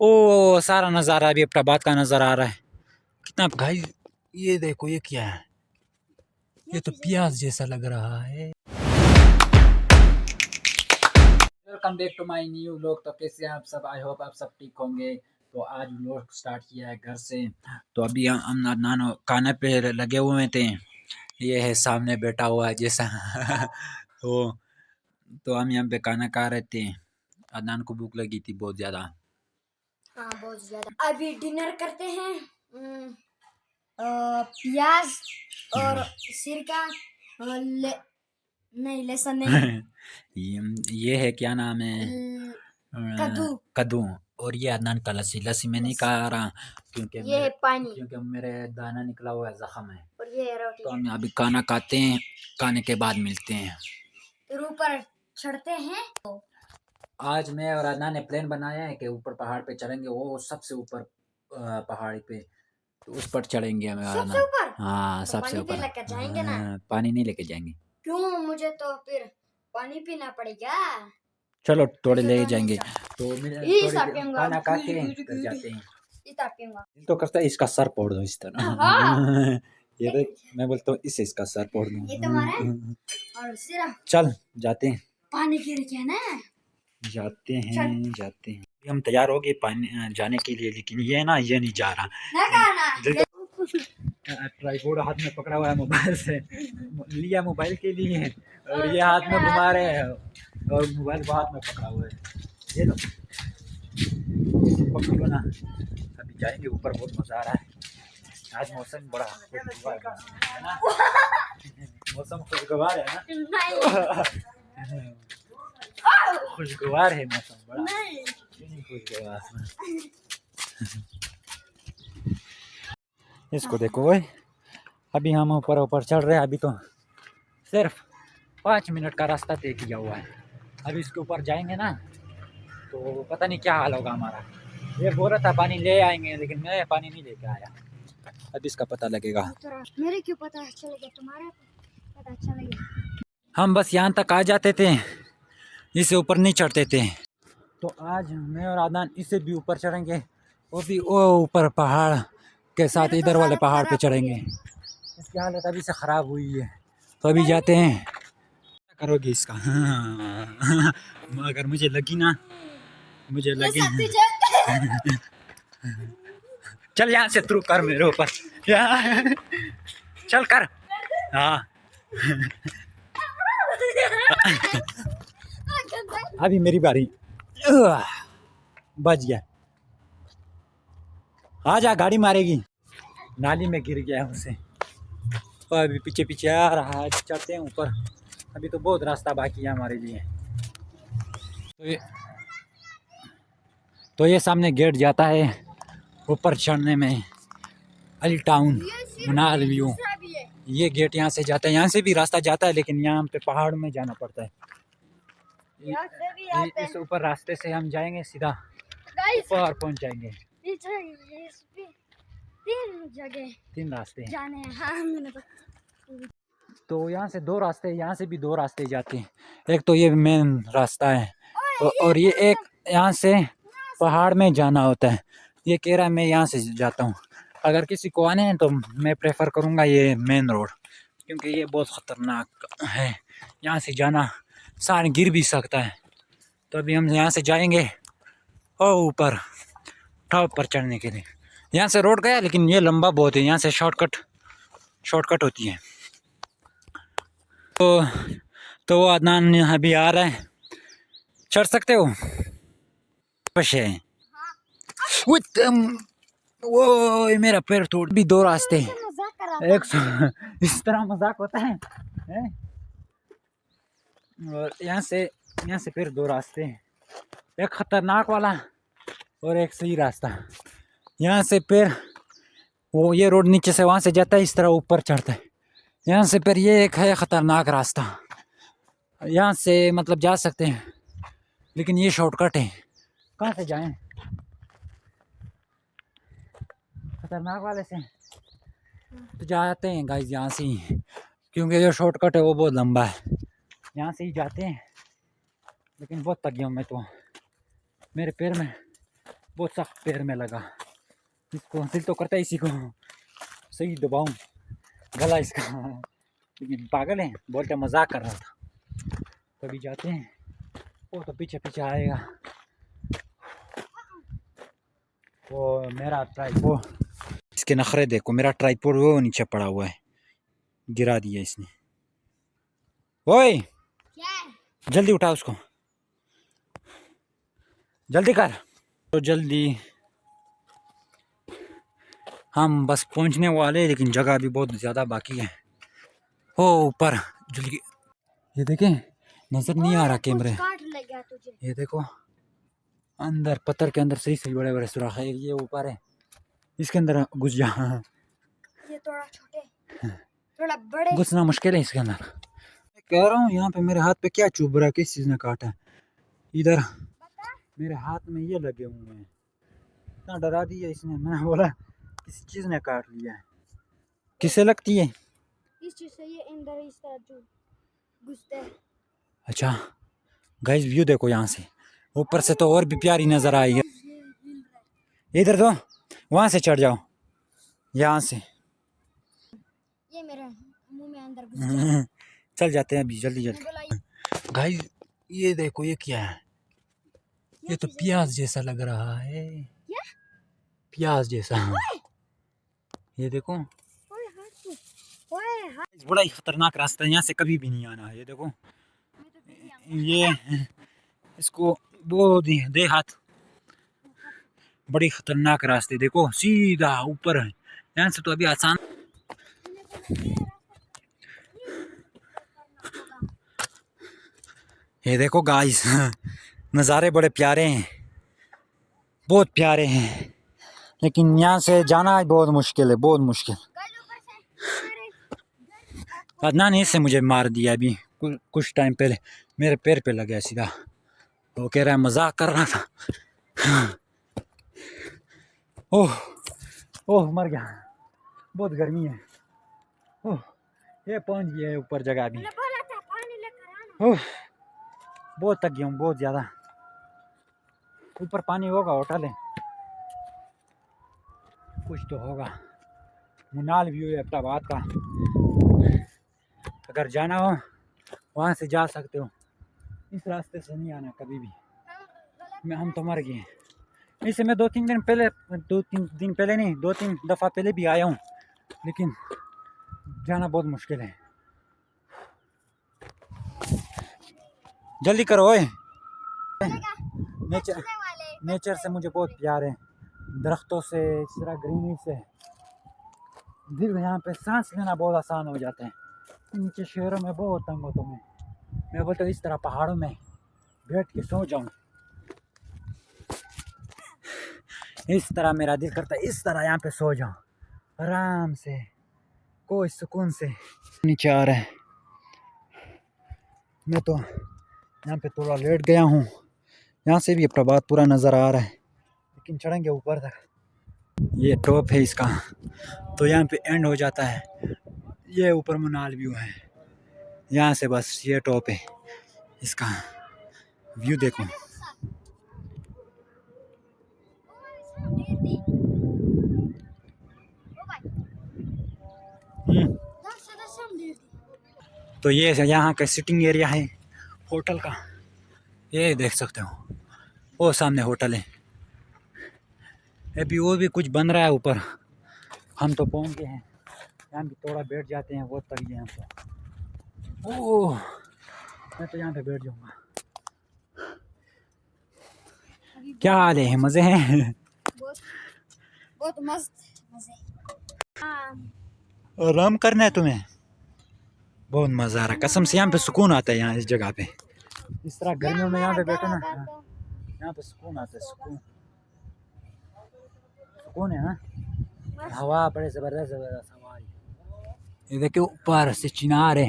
ओ सारा नज़ारा अभी अब्टाबाद का नज़र आ रहा है। कितना भाई, ये देखो ये क्या है, ये तो प्याज जैसा लग रहा है। Welcome back to my new vlog. तो कैसे हैं आप सब? आई होप आप सब ठीक होंगे। तो आज व्लॉग स्टार्ट किया है घर से। तो अभी हम नानो खाने पे लगे हुए थे। ये है सामने बैठा हुआ है जैसा तो हम यहाँ पे खाना खा रहे थे। अदनान को भूख लगी थी बहुत ज्यादा। हाँ, बहुत ज्यादा। अभी डिनर करते हैं। प्याज और सिरका नहीं, लहसुन नहीं। ये है क्या नाम है, कद्दू। कद्दू। और ये अदनान का लस्सी। लस्सी में नहीं खा रहा क्योंकि ये है पानी। क्योंकि मेरे दाना निकला हुआ है, जख्म है। और ये है रोटी। तो हम अभी खाना खाते हैं, खाने के बाद मिलते हैं। फिर ऊपर चढ़ते हैं। आज मैं और अदनान ने प्लान बनाया है कि ऊपर पहाड़ पे चढ़ेंगे, वो सबसे ऊपर पहाड़ी पे। तो उस पर चढ़ेंगे हमें और सबसे अदनान। ऊपर? हाँ तो सबसे पानी भी ऊपर। लेकर जाएंगे ना? पानी नहीं लेके जाएंगे। क्यों? मुझे तो फिर पानी पीना पड़ेगा। चलो थोड़े ऐसे ले तो जाएंगे। तो खाना खा के फिर जाते हैं। दिल तो करता है इसका सर फोड़ दो इस तरह ये देख, मैं बोलता हूँ इससे इसका सर फोड़ दूं। ये तुम्हारा है और सिर्फ चल जाते हैं। पानी गिर गया ना। जाते हैं जाते हैं। हम तैयार हो गए पानी जाने के लिए, लेकिन ये ना ये नहीं जा रहा। ट्राइपॉड हाथ में पकड़ा हुआ है, मोबाइल से लिया मोबाइल के लिए, और ये हाथ में घुमा रहे हैं और मोबाइल को हाथ में पकड़ा हुआ है। ये लो पकड़ लो ना। अभी जाएंगे ऊपर, बहुत मजा आ रहा है। आज मौसम बड़ा खुशगवार है ना, मौसम खुशगवार है ना खुशगवार है मौसम बड़ा। नहीं खुशगवार इसको देखो भाई, अभी हम ऊपर ऊपर चढ़ रहे हैं। अभी तो सिर्फ 5 मिनट का रास्ता तय किया हुआ है। अभी इसके ऊपर जाएंगे ना तो पता नहीं क्या हाल होगा हमारा। ये बोल रहा था पानी ले आएंगे, लेकिन मैं पानी नहीं लेके आया। अभी इसका पता लगेगा। मेरे क्यों पता चलेगा? तुम्हारा पता चलेगा। हम बस यहाँ तक आ जाते थे, इससे ऊपर नहीं चढ़ते थे। तो आज मैं और आदनान इससे भी ऊपर चढ़ेंगे, वो भी वो ऊपर पहाड़ के साथ इधर वाले पहाड़ पे चढ़ेंगे। इसकी हालत अभी से ख़राब हुई है। तो अभी जाते हैं। क्या करोगे इसका अगर मुझे लगी ना, मुझे लगी चल यहाँ से थ्रू कर मेरे ऊपर चल कर। हाँ अभी मेरी बारी। बच गया। आ जा, गाड़ी मारेगी। नाली में गिर गया उसे, और अभी पीछे पीछे आ रहा है। चढ़ते हैं ऊपर। अभी तो बहुत रास्ता बाकी है हमारे लिए। तो ये सामने गेट जाता है ऊपर चढ़ने में, अली टाउन मुनार व्यू। ये गेट यहाँ से जाता है, यहाँ से भी रास्ता जाता है, लेकिन यहाँ पे पहाड़ में जाना पड़ता है। इस ऊपर रास्ते से हम जाएंगे सीधा ऊपर पहुँच जाएंगे। तीन रास्ते हैं जाने हैं। हाँ, मैंने तो यहाँ से 2 रास्ते, यहाँ से भी 2 रास्ते जाते हैं। एक तो ये मेन रास्ता है, और ये एक यहाँ से पहाड़ में जाना होता है। ये कह रहा है मैं यहाँ से जाता हूँ। अगर किसी को आने हैं तो मैं प्रेफर करूँगा ये मेन रोड, क्योंकि ये बहुत ख़तरनाक है। यहाँ से जाना इंसान गिर भी सकता है। तो अभी हम यहाँ से जाएंगे और ऊपर टॉप पर चढ़ने के लिए। यहाँ से रोड गया, लेकिन ये लंबा बहुत है। यहाँ से शॉर्टकट होती है। तो वो अदनान अभी आ रहा है। चढ़ सकते हो? है वो मेरा पैर तोड़। भी 2 रास्ते, एक इस तरह मजाक होता है, हैं? और यहाँ से फिर 2 रास्ते हैं, एक खतरनाक वाला और एक सही रास्ता। यहाँ से फिर वो ये रोड नीचे से वहाँ से जाता है, इस तरह ऊपर चढ़ता है। यहाँ से फिर ये एक है खतरनाक रास्ता, यहाँ से मतलब जा सकते हैं, लेकिन ये शॉर्टकट है। कहाँ से जाएं? खतरनाक वाले से तो जाते हैं गाइस यहाँ से ही, क्योंकि जो शॉर्टकट है वो बहुत लंबा है। यहाँ से ही जाते हैं, लेकिन बहुत थक गया हूँ मैं तो। मेरे पैर में बहुत सख्त पैर में लगा। इसको दिल तो करता है इसी को सही दबाऊं गला इसका, लेकिन पागल है, बोलते मजाक कर रहा था। तभी जाते हैं, वो तो पीछे पीछे आएगा। वो मेरा ट्राइपॉड, इसके नखरे देखो, मेरा ट्राइपॉड वो नीचे पड़ा हुआ है, गिरा दिया इसने। ओए क्या है? जल्दी उठा उसको, जल्दी कर। तो जल्दी हम बस पहुंचने वाले, लेकिन जगह भी बहुत ज़्यादा बाकी है। हो ऊपर जल्दी, ये देखें, नज़र नहीं आ रहा कुछ कैमरे। काट लगा तुझे। ये देखो अंदर पत्थर के अंदर सही सही बड़े बड़े सुराख है। ये ऊपर है, इसके अंदर घुस जा। ये थोड़ा छोटे, थोड़ा बड़े। घुसना मुश्किल है इसके अंदर। मैं कह रहा हूँ यहाँ पे मेरे हाथ पे क्या चुभ रहा है, किस चीज़ ने काटा है? इधर मेरे हाथ में ये लगे हुए हैं, इतना डरा दिया इसने। मैंने बोला किसी चीज़ ने काट लिया है। किसे लगती है? इस चीज से ये अंदर इस तरह जो घुसते हैं। अच्छा गाइस, व्यू देखो यहाँ से, ऊपर से तो और भी प्यारी नज़र आई है। इधर तो वहाँ से चढ़ जाओ, यहाँ से। ये मेरे मुंह में अंदर घुस गया। चल जाते हैं अभी जल्दी मैं जल्दी। बोला गाइस ये देखो, ये क्या है? ये तो चीज़ है। प्याज जैसा लग रहा है, क्या? प्याज जैसा। ये देखो, ओए हाथ से। ओए हाथ। बड़ा ही खतरनाक रास्ता है, यहाँ से कभी भी नहीं आना है। ये देखो, मैं तो पहले आऊंगा। ये इसको वो दे हाथ। बड़ी खतरनाक रास्ते, देखो सीधा ऊपर है, यहाँ से तो अभी आसान। ये देखो गाइस, नज़ारे बड़े प्यारे हैं, बहुत प्यारे हैं, लेकिन यहाँ से जाना बहुत मुश्किल है, बहुत मुश्किल। अदनान ने इससे मुझे मार दिया अभी कुछ टाइम पहले, मेरे पैर पे लग गया सीधा। वो कह रहा है मजाक कर रहा था। ओह ओह मर गया, बहुत गर्मी है। ओह ये पहुंच गया है ऊपर जगह भी। मैंने बोला था पानी लेकर आना। ओह बहुत थक गया हूँ, बहुत ज़्यादा। ऊपर पानी होगा, होटल है, कुछ तो होगा। मुनाल व्यू है अहमदाबाद का, अगर जाना हो वहाँ से जा सकते हो, इस रास्ते से नहीं आना कभी भी। हम तो मर गए। इससे मैं 2-3 दिन पहले, 2-3 दिन पहले नहीं, 2-3 दफ़ा पहले भी आया हूँ, लेकिन जाना बहुत मुश्किल है। जल्दी करो ओए। नेचर नेचर से मुझे बहुत प्यार है, दरख्तों से, इस तरह ग्रीनरी से दिल यहाँ पे सांस लेना बहुत आसान हो जाता है। नीचे शहरों में बहुत तंग हो, तो मैं बोलता हूँ इस तरह पहाड़ों में बैठ के सो जाऊँ, इस तरह मेरा दिल करता है, इस तरह यहाँ पे सो जाऊँ आराम से, कोई सुकून से। नीचे आ रहा है, मैं तो यहाँ पे थोड़ा लेट गया हूँ, यहाँ से भी अहमदाबाद पूरा नज़र आ रहा है, लेकिन चढ़ेंगे ऊपर तक। ये टॉप है इसका, तो यहाँ पे एंड हो जाता है। ये ऊपर मुनाल व्यू है, यहाँ से बस ये टॉप है इसका। व्यू देखो, तो ये यहाँ का सिटिंग एरिया है होटल का, ये देख सकते हो, वो सामने होटल है। अभी वो भी कुछ बन रहा है ऊपर, हम तो पहुँच गए हैं, यहाँ भी थोड़ा बैठ जाते हैं, बहुत तक यहाँ पे। ओह मैं तो यहाँ पे बैठ जाऊँगा। क्या हाल है, मज़े हैं? बहुत बहुत मस्त मजे। आराम करना है तुम्हें? बहुत मज़ा आ रहा है कसम से, यहाँ पे सुकून आता है, यहाँ इस जगह पे, इस तरह गर्मियों में यहाँ पे बैठो ना, यहाँ पे सुकून आता है, सुकून सुकून है ना। हवा बड़े ज़बरदस्त ज़बरदस्त हवा है। ये देखिए ऊपर से चिनार है,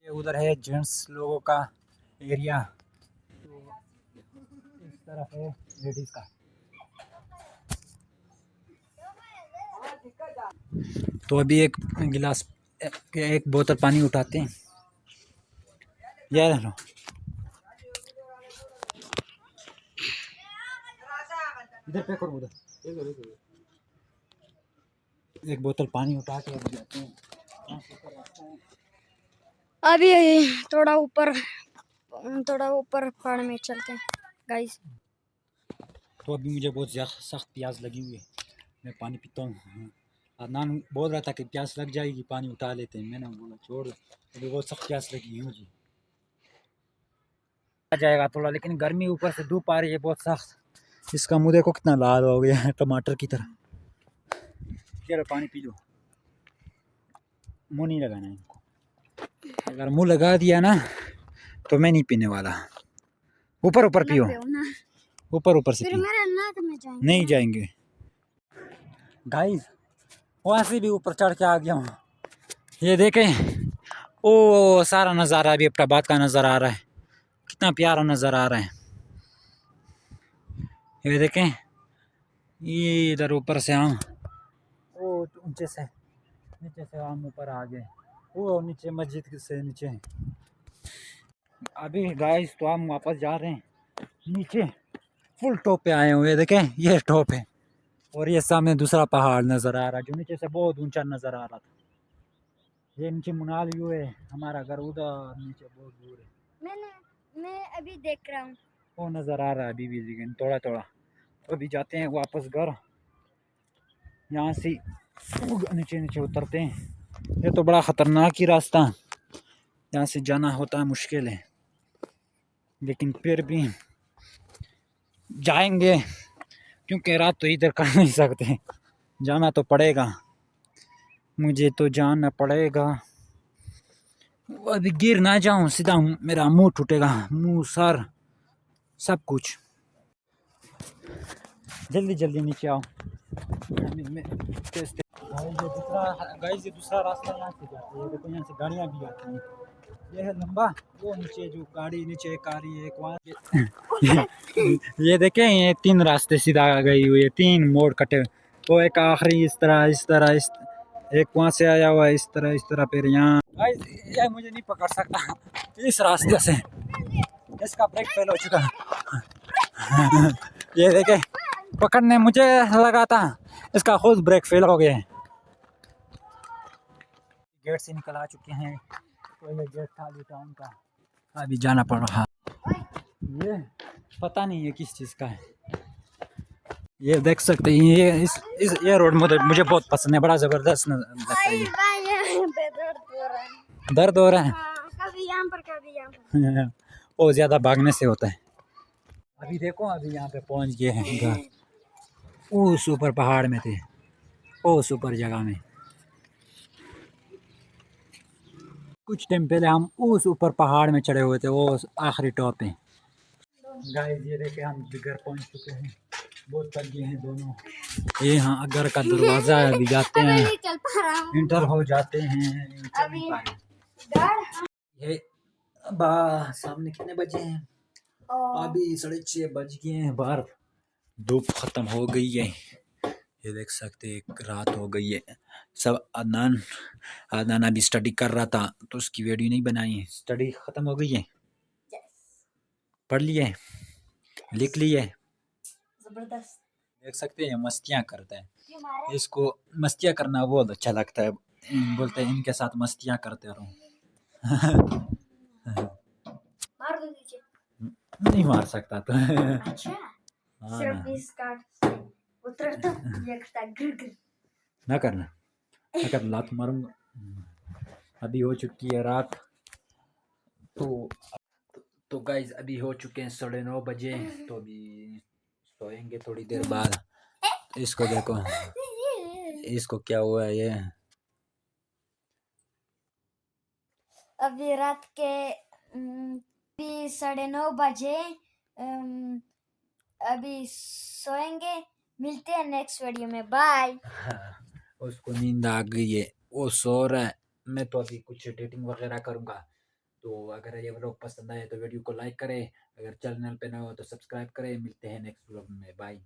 ये उधर है जेंट्स लोगों का एरिया, इस तरफ है लेडीज का। तो अभी एक गिलास, एक बोतल पानी उठाते हैं, ये लो। इधर पे करो उधर। एक बोतल पानी उठा के रख देते हैं। अभी थोड़ा ऊपर पहाड़ में चलते हैं गाइस। तो अभी मुझे बहुत सख्त प्यास लगी हुई है, मैं पानी पीता हूँ। अदनान बोल रहा था कि प्यास लग जाएगी, पानी उठा लेते हैं। मैंने बोला छोड़, अभी बहुत सख्त प्यास लगी है मुझे। आ जाएगा थोड़ा, लेकिन गर्मी ऊपर से धूप आ रही है बहुत सख्त। इसका मुंह देखो कितना लाल हो गया है, टमाटर की तरह। चलो पानी पी लो, मुंह नहीं लगाना है इनको। अगर मुंह लगा दिया ना तो मैं नहीं पीने वाला। ऊपर ऊपर पियो, ऊपर ऊपर से फिर पियो। मेरे नाक में जाएंगे। नहीं जाएंगे गाइस, वहाँ से भी ऊपर चढ़ के आ गया हूँ। ये देखें, ओ सारा नज़ारा अभी अब्बोटाबाद का नज़र आ रहा है, कितना प्यारा नज़र आ रहा है। ये देखें, ये इधर ऊपर से हम ओ नीचे से हम ऊपर आ गए। वो नीचे मस्जिद से नीचे। अभी गाइस तो हम वापस जा रहे हैं नीचे, फुल टॉप पे आए हुए। देखें ये टॉप है, और ये सामने दूसरा पहाड़ नज़र आ रहा है जो नीचे से बहुत ऊंचा नज़र आ रहा था। ये नीचे मुनाल व्यू है, हमारा घर उधर नीचे बहुत दूर है। मैं अभी देख रहा हूँ, वो नज़र आ रहा है अभी भी, लेकिन थोड़ा थोड़ा। तो अभी जाते हैं वापस घर, यहाँ से नीचे नीचे उतरते हैं। ये तो बड़ा ख़तरनाक ही रास्ता, यहाँ से जाना होता है, मुश्किल है, लेकिन फिर भी जाएंगे क्योंकि रात तो इधर कर नहीं सकते, जाना तो पड़ेगा, मुझे तो जाना पड़ेगा। अभी गिर ना जाऊं, सीधा मेरा मुंह टूटेगा, मुंह सर सब कुछ। जल्दी जल्दी नीचे आओ। गाइस ये दूसरा रास्ता यहाँ से जाता है, ये देखो यहाँ से गाड़ियाँ भी आती हैं। ये है लंबा, वो नीचे जो गाड़ी नीचे एक आ रही है, एक वहाँ। ये देखें, ये 3 रास्ते सीधा गई हुई है, 3 मोड़ कटे। वो एक आखिरी इस तरह एक वहाँ से आया हुआ है, इस तरह फिर यहाँ। गाइस ये मुझे नहीं पकड़ सकता इस रास्ते से, इसका ब्रेक फेल हो चुका है। ये देखे, पकड़ने मुझे लगा था, इसका खुद ब्रेक फेल हो गया है। गेट से निकल आ चुके हैं, पहले गेट था टाउन का, अभी जाना पड़ रहा। ये पता नहीं है किस चीज़ का है। ये देख सकते हैं, ये रोड मुझे बहुत पसंद है, बड़ा ज़बरदस्त लगता है ये। दर्द हो रहा है। कभी यहाँ पर कभी यहाँ पर। वो ज़्यादा भागने से होता है। अभी देखो, अभी यहाँ पे पहुँच गए हैं घर, उस ऊपर पहाड़ में थे, उस ऊपर जगह में। कुछ टाइम पहले हम उस ऊपर पहाड़ में चढ़े हुए थे, वो आखिरी टॉप पे। गाइस ये देखे, हम घर पहुँच चुके हैं, बहुत थक गए हैं दोनों। ये हाँ घर का दरवाज़ा है, अभी जाते हैं, इंटर हो जाते हैं, चल नहीं पा रहे। ये सामने कितने बजे हैं? अभी 6:30 बज गए हैं, बाहर धूप खत्म हो गई है। ये देख सकते हैं, रात हो गई है। सब अदनान अभी स्टडी कर रहा था तो उसकी वीडियो नहीं बनाई है। स्टडी खत्म हो गई है, पढ़ लिए, लिख लिए। जबरदस्त। देख सकते हैं मस्तियाँ करता है, इसको मस्तियाँ करना बहुत अच्छा लगता है, बोलते हैं इनके साथ मस्तियाँ करते रहो। मार दो नीचे। नहीं मार सकता तो। अच्छा, हाँ सिर्फ ना, इस कार्ड से उतर तो ये करता है गिर गिर। ना करना, अगर लात मारूंगा। अभी हो चुकी है रात, तो गाइज अभी हो चुके हैं 9:30 बजे, तो अभी सोएंगे थोड़ी देर बाद। इसको देखो, इसको क्या हुआ है ये। अभी रात के 9:30 बजे। अभी सोएंगे, मिलते हैं नेक्स्ट वीडियो में, बाय। उसको नींद आ गई है, वो सो रहा है, मैं तो अभी कुछ एडिटिंग वगैरह करूँगा। तो अगर ये व्लॉग पसंद आए तो वीडियो को लाइक करें, अगर चैनल पे नए हो तो सब्सक्राइब करें। मिलते हैं नेक्स्ट व्लॉग में, बाय।